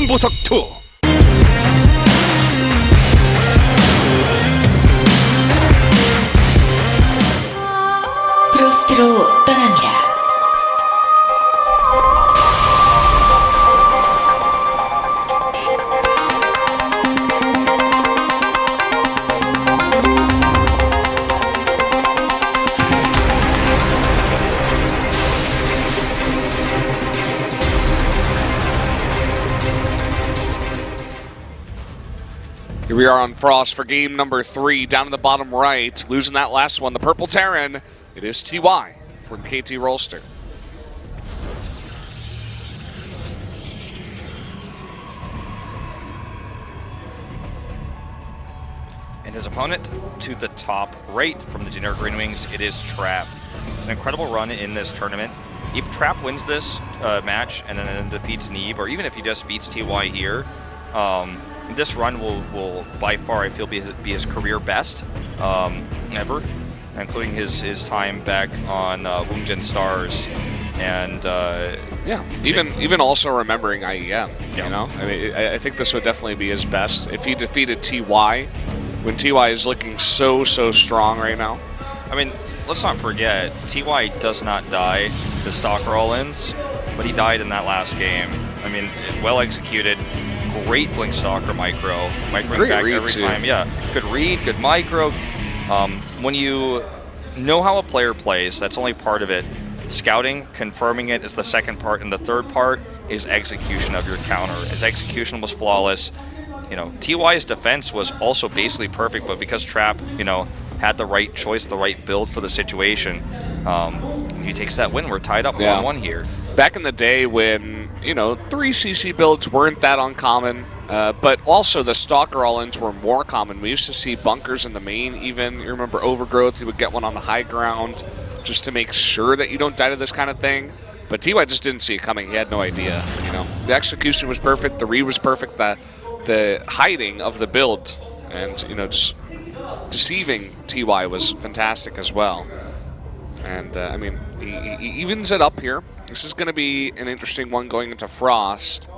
승부석 2. 프로스트로 떠납니다. Here we are on Frost for game number 3, down in the bottom right. Losing that last one, the Purple Terran. It is TY from KT Rolster. And his opponent to the top right from the generic Green Wings, it is Trap. An incredible run in this tournament. If Trap wins this match and then defeats Neeb, or even if he just beats TY here, this run will by far, I feel, be his career best ever, including his time back on Woongjin Stars, and yeah, even also remembering IEM. Yeah. You know, I mean, I think this would definitely be his best if he defeated TY, when TY is looking so strong right now. I mean, let's not forget, TY does not die to Stalker all-ins, but he died in that last game. I mean, well executed. Great Blink Stalker micro back every time. Yeah, good read, good micro. When you know how a player plays, that's only part of it. Scouting, confirming it is the second part, and the third part is execution of your counter. His execution was flawless. You know, TY's defense was also basically perfect, but because Trap, you know, had the right choice, the right build for the situation, he takes that win. We're tied up 1-1 here. Back in the day when, you know, 3 CC builds weren't that uncommon, but also the Stalker all-ins were more common. We used to see bunkers in the main even. You remember Overgrowth, you would get one on the high ground just to make sure that you don't die to this kind of thing. But TY just didn't see it coming. He had no idea, you know. The execution was perfect, the read was perfect, the hiding of the build and, you know, just deceiving TY was fantastic as well. And, I mean, he evens it up here. This is going to be an interesting one going into Frost.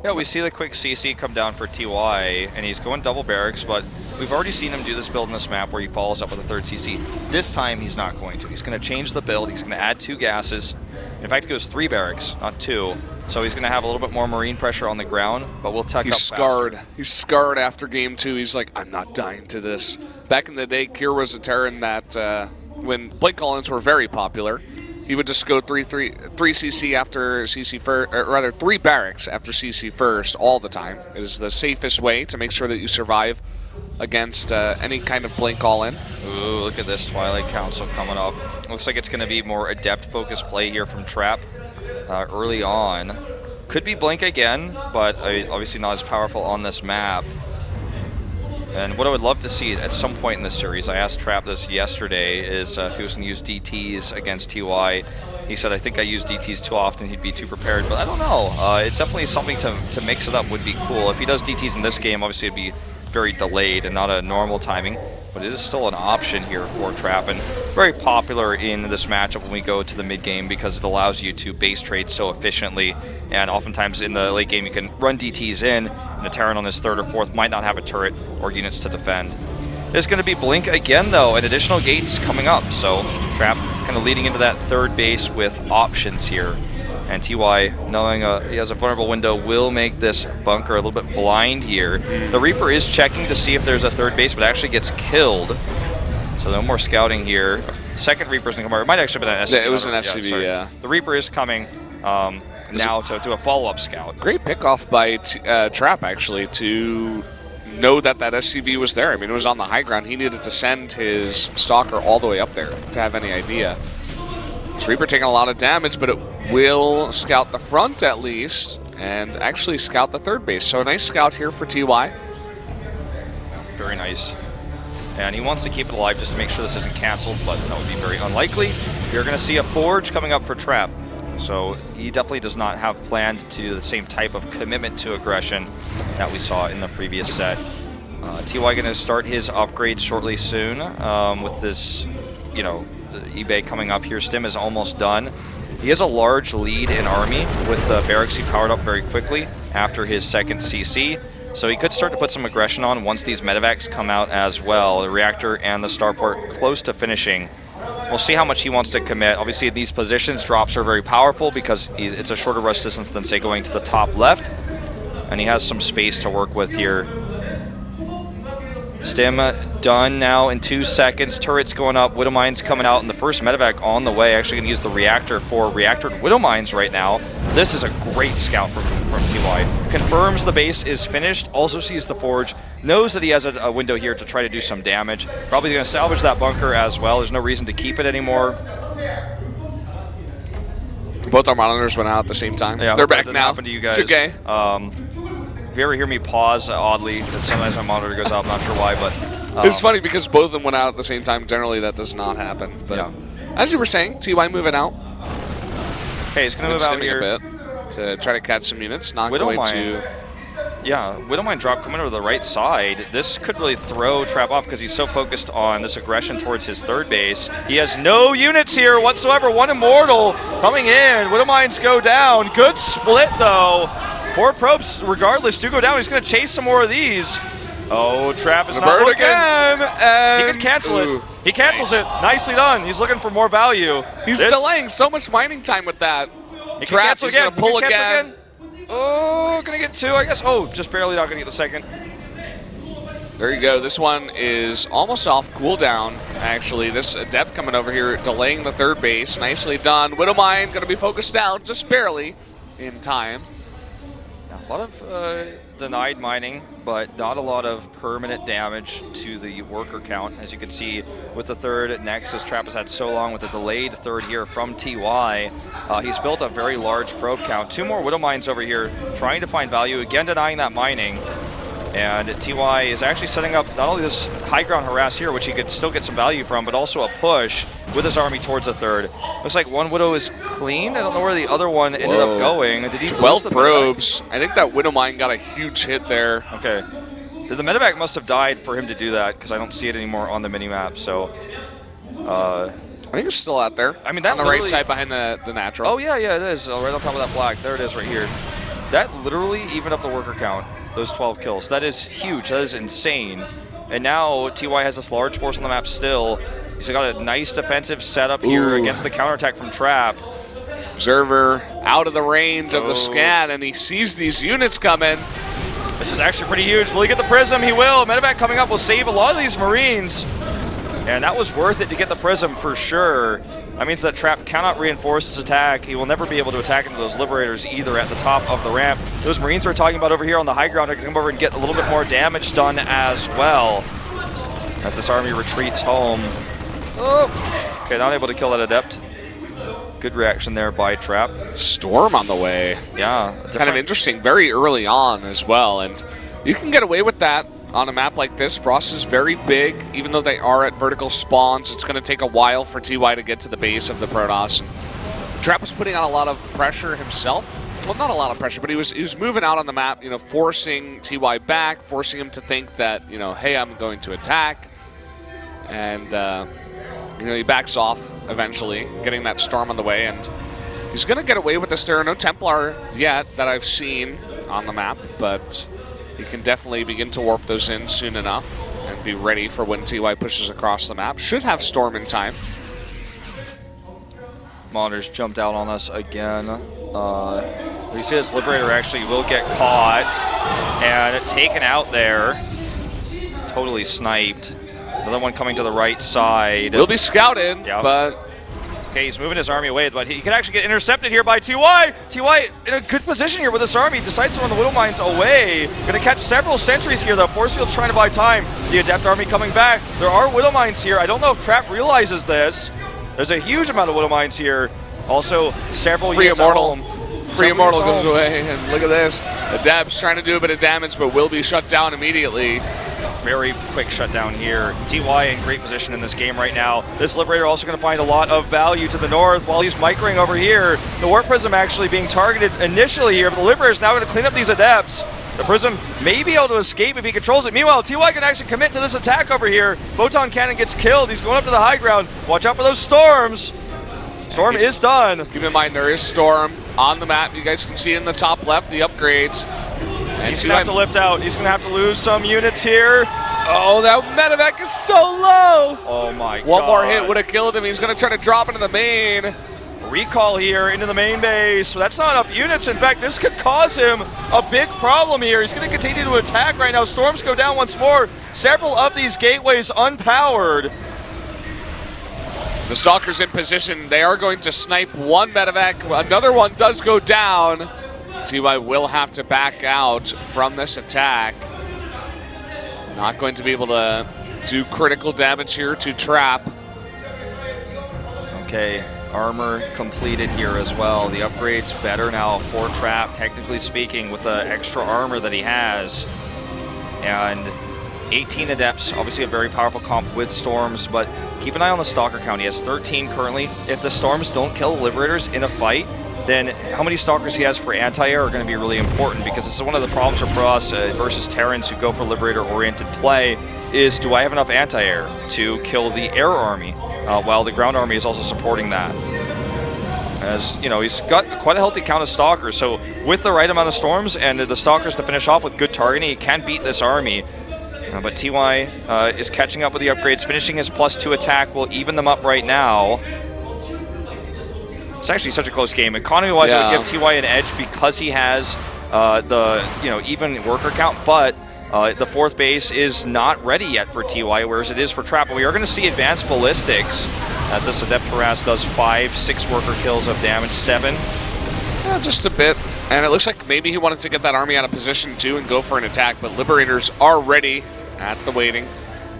Yeah, we see the quick CC come down for TY, and he's going double barracks, but we've already seen him do this build in this map where he follows up with a third CC. This time, he's not going to. He's going to change the build. He's going to add 2 gases. In fact, it goes 3 barracks, not 2. So he's going to have a little bit more marine pressure on the ground, but we'll tuck up scarred. faster. He's scarred after game 2. He's like, I'm not dying to this. Back in the day, Kier was a Terran that, when Blink all-ins were very popular, he would just go 3 CC after CC first, or rather 3 barracks after CC first all the time. It is the safest way to make sure that you survive against any kind of Blink all-in. Ooh, look at this Twilight Council coming up. Looks like it's going to be more adept-focused play here from Trap early on. Could be Blink again, but obviously not as powerful on this map. And what I would love to see at some point in this series, I asked Trap this yesterday, is if he was going to use DTs against TY. He said, I think I use DTs too often, he'd be too prepared, but I don't know. It's definitely something to mix it up would be cool. If he does DTs in this game, obviously it'd be very delayed and not a normal timing, but it is still an option here for Trap, and very popular in this matchup when we go to the mid game because it allows you to base trade so efficiently, and oftentimes in the late game you can run DTs in, and a Terran on his 3rd or 4th might not have a turret or units to defend. There's going to be Blink again though, and additional gates coming up, so Trap kind of leading into that 3rd base with options here. And TY, knowing he has a vulnerable window, will make this bunker a little bit blind here. The Reaper is checking to see if there's a 3rd base, but actually gets killed. So no more scouting here. 2nd Reaper's going to come over. It might actually have been an SCV. Yeah, it was an SCV, yeah. The Reaper is coming now to do a follow-up scout. Great pickoff by Trap, actually, to know that SCV was there. I mean, it was on the high ground. He needed to send his Stalker all the way up there to have any idea. This Reaper taking a lot of damage, but it will scout the front at least, and actually scout the 3rd base. So a nice scout here for TY. Very nice. And he wants to keep it alive just to make sure this isn't canceled, but that would be very unlikely. You're going to see a Forge coming up for Trap. So he definitely does not have planned to do the same type of commitment to aggression that we saw in the previous set. TY going to start his upgrade shortly soon with this, you know, eBay coming up here. Stim is almost done. He has a large lead in Army with the barracks he powered up very quickly. after his second CC. So he could start to put some aggression on once these medevacs come out as well. The reactor and the starport close to finishing. We'll see how much he wants to commit. Obviously, in these positions, drops are very powerful because it's a shorter rush distance than, say, going to the top left. And he has some space to work with here. Stim done now in 2 seconds. Turrets going up. Widowmines coming out, and the first medevac on the way. Actually going to use the reactor for reactor Widowmines right now. This is a great scout from TY. Confirms the base is finished. Also sees the forge. Knows that he has a window here to try to do some damage. Probably going to salvage that bunker as well. There's no reason to keep it anymore. Both our monitors went out at the same time. Yeah, they're back that now. Happened to you guys. It's okay. If you ever hear me pause oddly, sometimes my monitor goes out. I'm not sure why, but it's funny because both of them went out at the same time. Generally, that does not happen. But yeah. As you were saying, TY moving out. Okay, he's going to move out here a bit to try to catch some units. Not Widowmine. going to. Yeah, Widowmine drop coming over the right side. This could really throw Trap off because he's so focused on this aggression towards his third base. He has no units here whatsoever. One Immortal coming in. Widowmines go down. Good split, though. 4 probes, regardless, do go down. He's going to chase some more of these. Oh, Trap is not looking. And he can cancel it. He cancels it. Nicely done. He's looking for more value. He's delaying so much mining time with that. Trap is going to pull again. Oh, gonna get 2, I guess. Oh, just barely not gonna get the second. There you go. This one is almost off cooldown, actually. This Adept coming over here, delaying the third base. Nicely done. Widowmine gonna be focused out just barely in time. A lot of denied mining, but not a lot of permanent damage to the worker count. As you can see with the third Nexus, Trap has had so long with a delayed third here from TY. He's built a very large probe count. 2 more Widowmines over here trying to find value, again denying that mining. And TY is actually setting up not only this high ground harass here, which he could still get some value from, but also a push with his army towards the third. Looks like one Widow is cleaned. I don't know where the other one ended up going. Did he 12 probes. I think that Widowmine got a huge hit there. Okay. The medevac must have died for him to do that because I don't see it anymore on the minimap. So, I think it's still out there. I mean, that on the right side behind the natural. Oh yeah, it is. Right on top of that black. There it is, right here. That literally evened up the worker count. Those 12 kills. That is huge. That is insane. And now TY has this large force on the map still. He's got a nice defensive setup here against the counterattack from Trap. Observer out of the range of the scan, and he sees these units coming. This is actually pretty huge. Will he get the Prism? He will. Medevac coming up will save a lot of these Marines. And that was worth it to get the Prism for sure. That means that Trap cannot reinforce his attack. He will never be able to attack into those Liberators either at the top of the ramp. Those Marines we're talking about over here on the high ground are going to come over and get a little bit more damage done as well. As this army retreats home. Oh, okay, not able to kill that Adept. Good reaction there by Trap. Storm on the way. Yeah. Kind of interesting, very early on as well. And you can get away with that on a map like this. Frost is very big. Even though they are at vertical spawns, it's going to take a while for TY to get to the base of the Protoss. And Trap was putting on a lot of pressure himself. Well, not a lot of pressure, but he was moving out on the map, you know, forcing TY back, forcing him to think that, you know, hey, I'm going to attack. And, you know, he backs off eventually, getting that Storm on the way. And he's going to get away with this. There are no Templar yet that I've seen on the map, but he can definitely begin to warp those in soon enough and be ready for when TY pushes across the map. Should have Storm in time. Monitors jumped out on us again. You see this Liberator actually will get caught and taken out there. Totally sniped. Another one coming to the right side. Will be scouted, but... Okay, he's moving his army away, but he can actually get intercepted here by TY. TY in a good position here with this army. Decides to run the Widowmines away. Going to catch several sentries here, though. Force Field's trying to buy time. The Adept army coming back. There are Widowmines here. I don't know if Trap realizes this. There's a huge amount of Widowmines here. Also, several units at home. Free Immortal goes away, and look at this. Adept's trying to do a bit of damage, but will be shut down immediately. Very quick shutdown here. TY in great position in this game right now. This Liberator also going to find a lot of value to the north while he's microing over here. The Warp Prism actually being targeted initially here, but the Liberator's now going to clean up these Adepts. The Prism may be able to escape if he controls it. Meanwhile, TY can actually commit to this attack over here. Photon Cannon gets killed. He's going up to the high ground. Watch out for those Storms. Storm is done. Keep in mind, there is Storm on the map. You guys can see it in the top left, the upgrades. And he's going to have to lift out. He's going to have to lose some units here. Oh, that medevac is so low. Oh, my God. One more hit would have killed him. He's going to try to drop into the main. Recall here into the main base. So that's not enough units. In fact, this could cause him a big problem here. He's going to continue to attack right now. Storms go down once more. Several of these gateways unpowered. The Stalkers in position. They are going to snipe one medevac. Another one does go down. TY will have to back out from this attack. Not going to be able to do critical damage here to Trap. Okay, armor completed here as well. The upgrade's better now for Trap, technically speaking, with the extra armor that he has. And 18 Adepts, obviously a very powerful comp with Storms, but keep an eye on the Stalker count. He has 13 currently. If the Storms don't kill the Liberators in a fight, then how many Stalkers he has for anti-air are going to be really important, because this is one of the problems for us versus Terrans who go for Liberator-oriented play, is do I have enough anti-air to kill the air army, while the ground army is also supporting that. As you know, he's got quite a healthy count of Stalkers, so with the right amount of Storms and the Stalkers to finish off with good targeting, he can beat this army. But TY is catching up with the upgrades, finishing his +2 attack will even them up right now. It's actually such a close game. Economy-wise, I would give TY an edge because he has the even worker count, but the fourth base is not ready yet for TY, whereas it is for Trap. And we are going to see advanced ballistics as this Adept Harass does 6 worker kills of damage, 7. Just a bit. And it looks like maybe he wanted to get that army out of position too and go for an attack, but Liberators are ready at the waiting.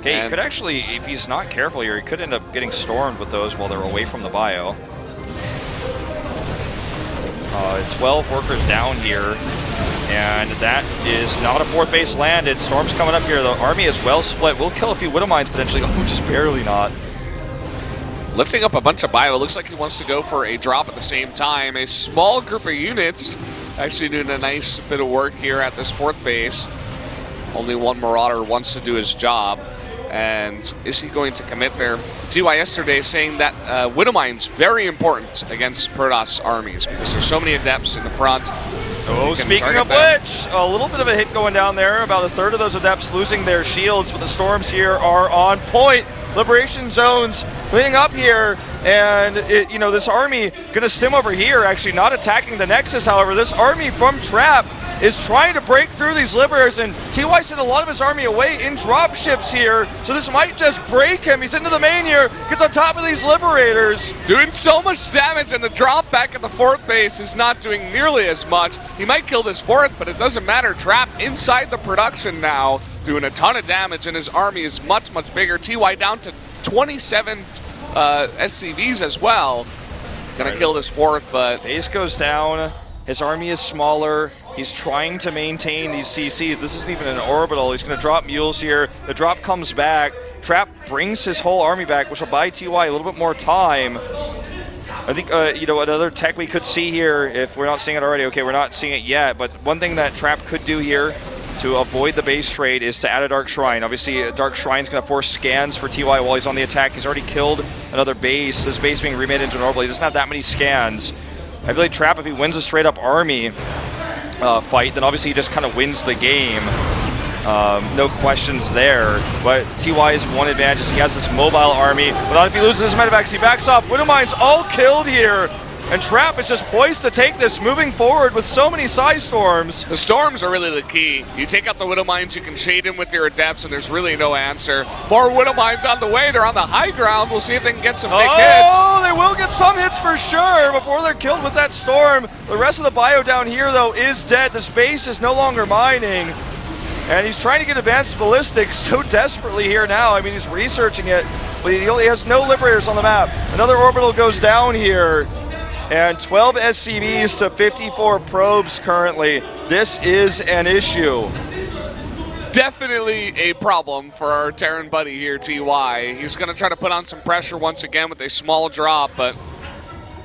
Okay, he could actually, if he's not careful here, he could end up getting stormed with those while they're away from the bio. 12 workers down here, and that is not a fourth base landed. Storm's coming up here. The army is well split. We'll kill a few Widow Mines potentially. Oh, just barely not. Lifting up a bunch of bio. It looks like he wants to go for a drop at the same time. A small group of units actually doing a nice bit of work here at this fourth base. Only one Marauder wants to do his job. And is he going to commit there? TY yesterday saying that Widow Mine's very important against Protoss armies because there's so many Adepts in the front. Oh, speaking of which, a little bit of a hit going down there. About a third of those Adepts losing their shields, but the Storms here are on point. Liberation zones cleaning up here, and this army gonna stim over here, actually not attacking the Nexus. However, this army from Trap is trying to break through these Liberators, and TY sent a lot of his army away in dropships here, so this might just break him. He's into the main here, gets on top of these Liberators. Doing so much damage, and the drop back at the fourth base is not doing nearly as much. He might kill this fourth, but it doesn't matter. Trap inside the production now, doing a ton of damage, and his army is much, much bigger. TY down to 27 SCVs as well. Gonna kill this fourth, but... Base goes down. His army is smaller. He's trying to maintain these CCs. This isn't even an orbital. He's going to drop mules here. The drop comes back. Trap brings his whole army back, which will buy TY a little bit more time. I think, another tech we could see here, if we're not seeing it already, okay, we're not seeing it yet, but one thing that Trap could do here to avoid the base trade is to add a Dark Shrine. Obviously, a Dark Shrine's going to force scans for TY while he's on the attack. He's already killed another base. This base being remade into an orbital. He doesn't have that many scans. I feel like Trap, if he wins a straight-up army fight, then obviously he just kind of wins the game. No questions there. But TY's one advantage is he has this mobile army. Without if he loses his medevacs, he backs off. Widow Mine's all killed here. And Trap is just poised to take this, moving forward with so many Psy Storms. The Storms are really the key. You take out the Widow Mines, you can shade him with your Adepts, and there's really no answer. More Widow Mines on the way. They're on the high ground. We'll see if they can get some big hits. Oh, they will get some hits for sure before they're killed with that Storm. The rest of the bio down here, though, is dead. This base is no longer mining. And he's trying to get advanced ballistics so desperately here now. I mean, he's researching it, but he only has no Liberators on the map. Another orbital goes down here. And 12 SCVs to 54 probes currently. This is an issue. Definitely a problem for our Terran buddy here, TY. He's going to try to put on some pressure once again with a small drop, but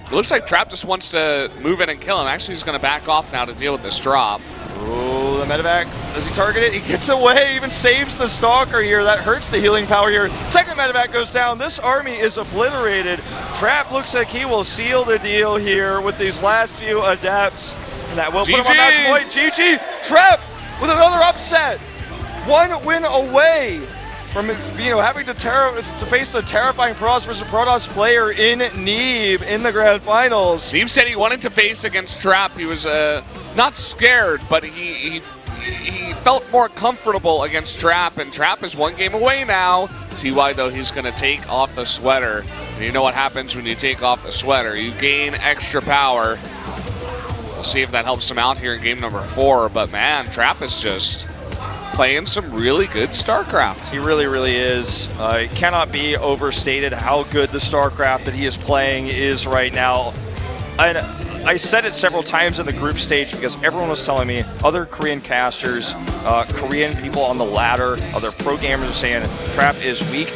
it looks like Trap just wants to move in and kill him. Actually, he's going to back off now to deal with this drop. Ooh, the medevac, does he target it? He gets away, even saves the Stalker here. That hurts the healing power here. Second medevac goes down. This army is obliterated. Trap looks like he will seal the deal here with these last few Adepts. And that will put him on match point. GG. Trap with another upset. 1 win away from having to face the terrifying Protoss versus Protoss player in Neve in the Grand Finals. Neve said he wanted to face against Trap. He was not scared, but he felt more comfortable against Trap, and Trap is 1 game away now. TY, though, he's going to take off the sweater. And you know what happens when you take off the sweater. You gain extra power. We'll see if that helps him out here in game number 4. But, man, Trap is just playing some really good StarCraft. He really, really is. It cannot be overstated how good the StarCraft that he is playing is right now. And I said it several times in the group stage because everyone was telling me, other Korean casters, Korean people on the ladder, other pro gamers are saying Trap is weak.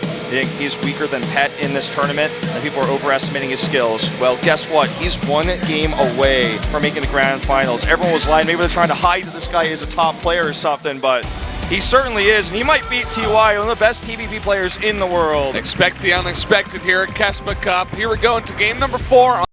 He's weaker than Pet in this tournament, and people are overestimating his skills. Well, guess what? He's 1 game away from making the Grand Finals. Everyone was lying. Maybe they're trying to hide that this guy is a top player or something, but he certainly is, and he might beat TY, one of the best TVP players in the world. Expect the unexpected here at KeSPA Cup. Here we go into game number 4.